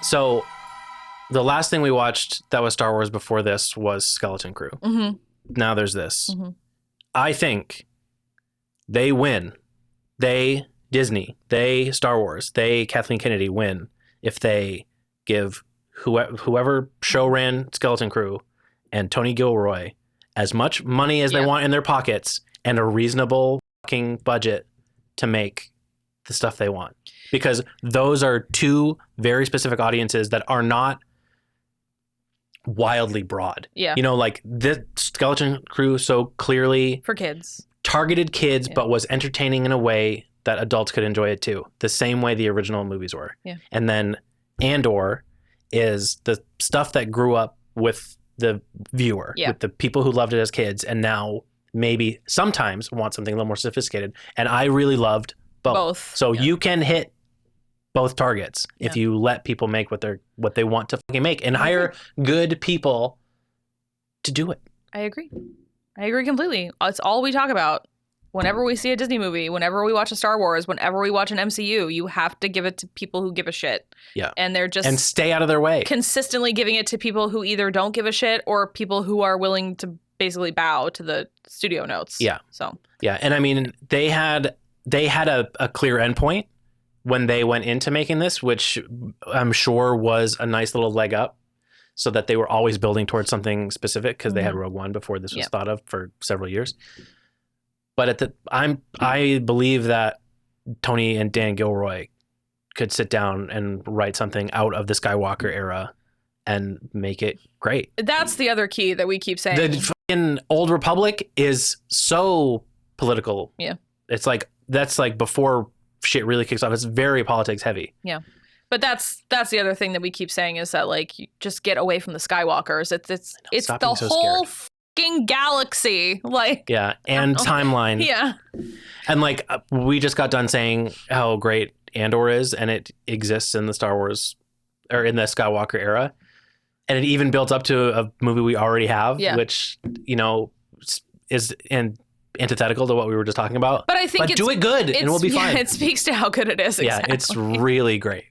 So the last thing we watched that was Star Wars before this was Skeleton Crew. Mm-hmm. Now there's this. Mm-hmm. I think they win. Disney, Star Wars, Kathleen Kennedy win if they give whoever show ran Skeleton Crew and Tony Gilroy as much money as they want in their pockets and a reasonable fucking budget to make the stuff they want. Because those are two very specific audiences that are not wildly broad. Yeah. You know, like this Skeleton Crew so clearly For kids. targeted kids, but was entertaining in a way that adults could enjoy it too. The same way the original movies were. Yeah. And then Andor is the stuff that grew up with the viewer, with the people who loved it as kids, and now maybe sometimes want something a little more sophisticated. And I really loved both. So you can hit both targets if you let people make what they want to fucking make and hire good people to do it. I agree completely. It's all we talk about. Whenever we see a Disney movie, whenever we watch a Star Wars, whenever we watch an MCU, you have to give it to people who give a shit. Yeah. And they're just... And stay out of their way. Consistently giving it to people who either don't give a shit or people who are willing to basically bow to the studio notes. Yeah. So... Yeah. And I mean, they had a clear endpoint when they went into making this, which I'm sure was a nice little leg up so that they were always building towards something specific because they had Rogue One before this was thought of for several years. But I believe that Tony and Dan Gilroy could sit down and write something out of the Skywalker era and make it great. That's the other key that we keep saying. The fucking Old Republic is so political. Yeah. It's like, that's like before shit really kicks off. It's very politics heavy. Yeah. But that's the other thing that we keep saying is that, like, you just get away from the Skywalkers. It's the whole fucking galaxy. Like, yeah. And timeline. Yeah. And like, we just got done saying how great Andor is, and it exists in the Star Wars or in the Skywalker era. And it even built up to a movie we already have, which, you know, is antithetical to what we were just talking about. But I think do it good and we'll be fine. It speaks to how good it is. Exactly. Yeah, it's really great.